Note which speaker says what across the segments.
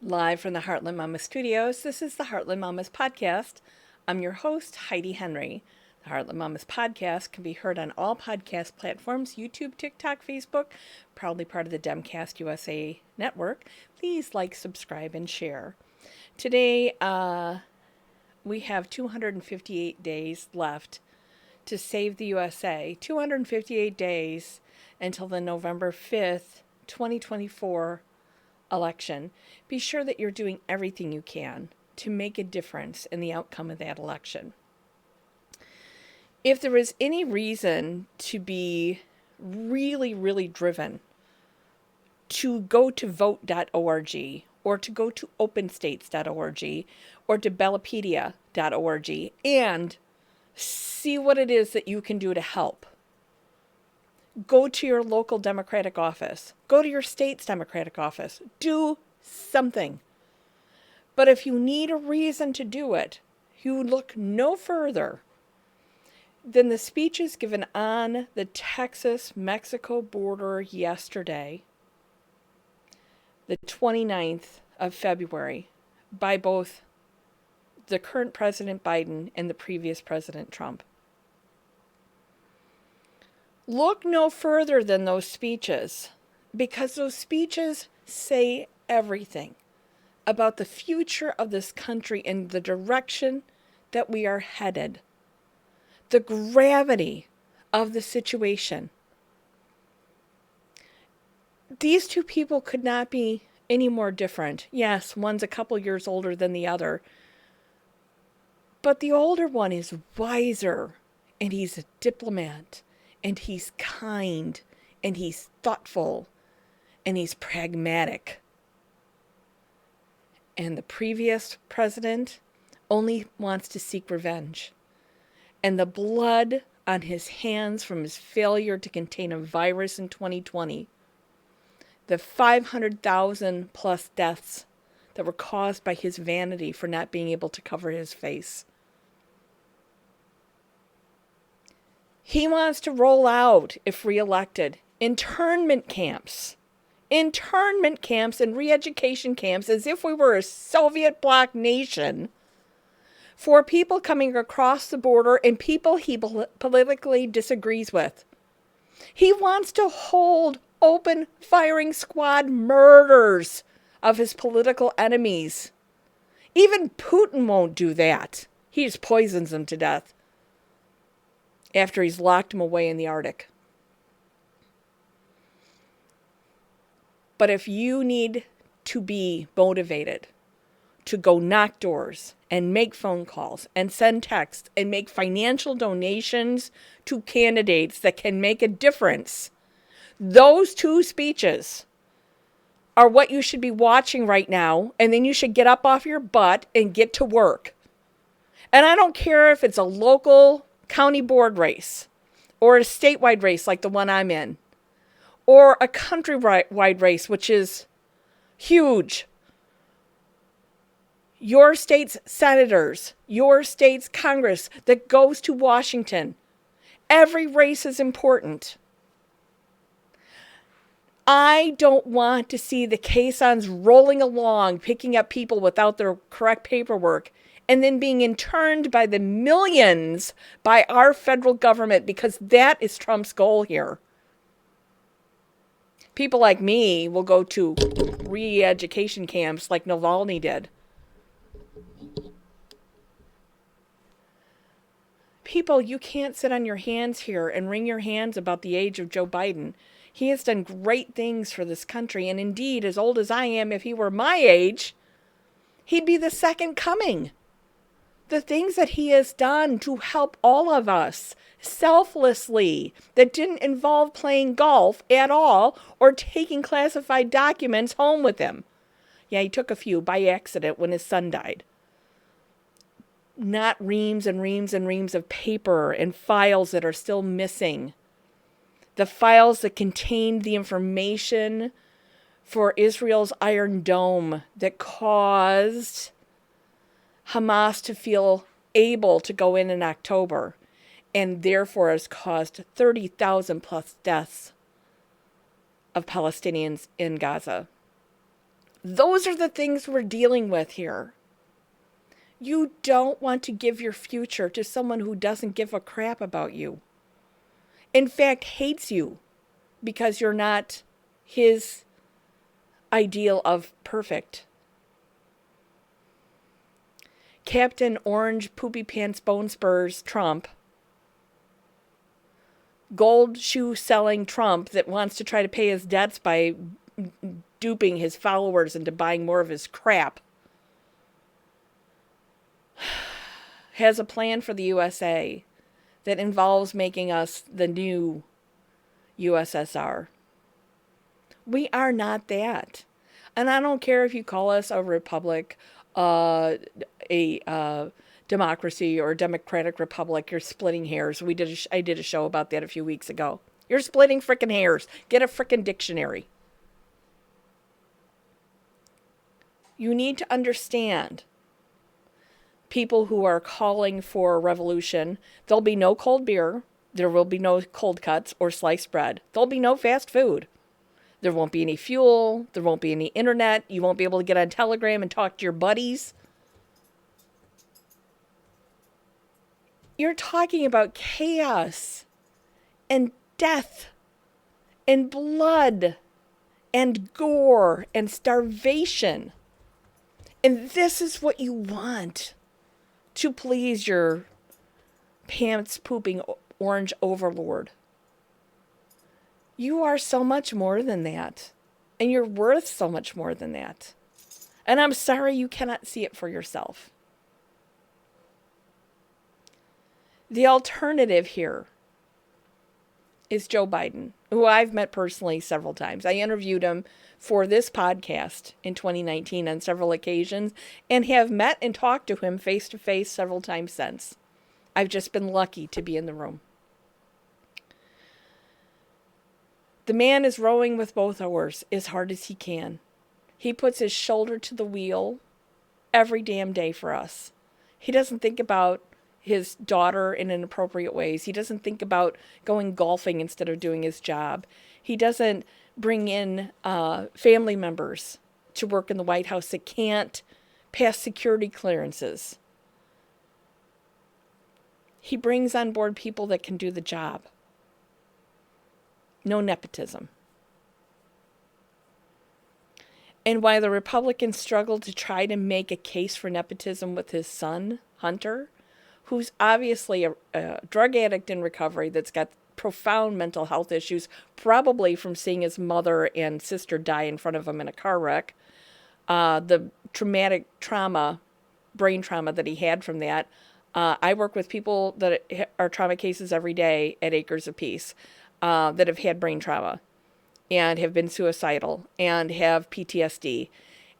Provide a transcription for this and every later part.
Speaker 1: Live from the Heartland Mamas Studios, this is the Heartland Mamas Podcast. I'm your host, Heidi Henry. The Heartland Mamas Podcast can be heard on all podcast platforms, YouTube, TikTok, Facebook, proudly part of the Demcast USA network. Please like, subscribe, and share. Today, we have 258 days left to save the USA. 258 days until the November 5th, 2024 election. Be sure that you're doing everything you can to make a difference in the outcome of that election. If there is any reason to be really driven to go to vote.org or to go to openstates.org or to Bellapedia.org and see what it is that you can do to help. Go to your local Democratic office. Go to your state's Democratic office. Do something. But if you need a reason to do it, you look no further than the speeches given on the Texas-Mexico border yesterday, the 29th of February, by both the current President Biden and the previous President Trump. Look no further than those speeches, because those speeches say everything about the future of this country and the direction that we are headed, the gravity of the situation. These two people could not be any more different. Yes, one's a couple years older than the other, but the older one is wiser, and he's a diplomat. And he's kind, and he's thoughtful, and he's pragmatic. And the previous president only wants to seek revenge. And the blood on his hands from his failure to contain a virus in 2020, the 500,000 plus deaths that were caused by his vanity for not being able to cover his face. He wants to roll out, if reelected, internment camps and reeducation camps as if we were a Soviet bloc nation for people coming across the border and people he politically disagrees with. He wants to hold open firing squad murders of his political enemies. Even Putin won't do that. He just poisons them to death after he's locked him away in the Arctic. But if you need to be motivated to go knock doors and make phone calls and send texts and make financial donations to candidates that can make a difference, those two speeches are what you should be watching right now, and then you should get up off your butt and get to work. And I don't care if it's a local county board race or a statewide race like the one I'm in, or a countrywide race, which is huge. Your state's senators, your state's Congress that goes to Washington. Every race is important. I don't want to see the caissons rolling along, picking up people without their correct paperwork, and then being interned by the millions by our federal government, because that is Trump's goal here. People like me will go to re-education camps like Navalny did. People, you can't sit on your hands here and wring your hands about the age of Joe Biden. He has done great things for this country, and indeed, as old as I am, if he were my age, he'd be the second coming. The things that he has done to help all of us selflessly, that didn't involve playing golf at all or taking classified documents home with him. Yeah, he took a few by accident when his son died. Not reams and reams and reams of paper and files that are still missing. The files that contained the information for Israel's Iron Dome that caused Hamas to feel able to go in October, and therefore has caused 30,000 plus deaths of Palestinians in Gaza. Those are the things we're dealing with here. You don't want to give your future to someone who doesn't give a crap about you. In fact, hates you because you're not his ideal of perfect. Captain Orange Poopy Pants Bone Spurs Trump, gold shoe selling Trump that wants to try to pay his debts by duping his followers into buying more of his crap, has a plan for the USA that involves making us the new USSR. We are not that. And I don't care if you call us a republic, a democracy, or a democratic republic. You're splitting hairs. I did a show about that a few weeks ago. You're splitting frickin' hairs. Get a frickin' dictionary. You need to understand people who are calling for a revolution. There'll be no cold beer. There will be no cold cuts or sliced bread. There'll be no fast food. There won't be any fuel. There won't be any internet. You won't be able to get on Telegram and talk to your buddies. You're talking about chaos and death and blood and gore and starvation. And this is what you want to please your pants-pooping orange overlord. You are so much more than that. And you're worth so much more than that. And I'm sorry you cannot see it for yourself. The alternative here is Joe Biden, who I've met personally several times. I interviewed him for this podcast in 2019 on several occasions and have met and talked to him face to face several times since. I've just been lucky to be in the room. The man is rowing with both oars as hard as he can. He puts his shoulder to the wheel every damn day for us. He doesn't think about his daughter in inappropriate ways. He doesn't think about going golfing instead of doing his job. He doesn't bring in family members to work in the White House that can't pass security clearances. He brings on board people that can do the job. No nepotism. And while the Republicans struggle to try to make a case for nepotism with his son, Hunter, who's obviously a drug addict in recovery that's got profound mental health issues, probably from seeing his mother and sister die in front of him in a car wreck, the brain trauma that he had from that. I work with people that are trauma cases every day at Acres of Peace that have had brain trauma and have been suicidal and have PTSD.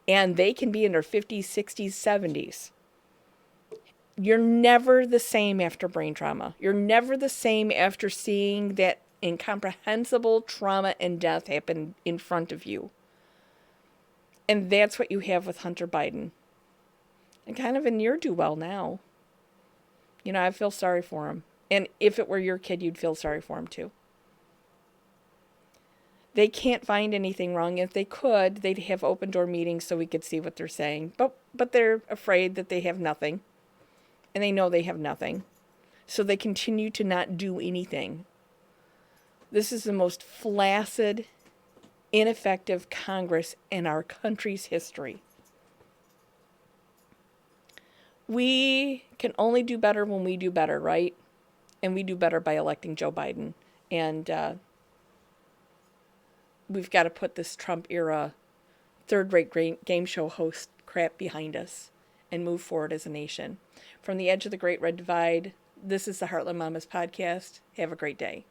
Speaker 1: And they can be in their 50s, 60s, 70s. You're never the same after brain trauma. You're never the same after seeing that incomprehensible trauma and death happen in front of you. And that's what you have with Hunter Biden. And kind of a ne'er-do-well now. You know, I feel sorry for him. And if it were your kid, you'd feel sorry for him too. They can't find anything wrong. If they could, they'd have open door meetings so we could see what they're saying. But they're afraid that they have nothing. And they know they have nothing. So they continue to not do anything. This is the most flaccid, ineffective Congress in our country's history. We can only do better when we do better, right? And we do better by electing Joe Biden. And we've got to put this Trump era third-rate game show host crap behind us and move forward as a nation. From the edge of the Great Red Divide, this is the Heartland Mamas Podcast. Have a great day.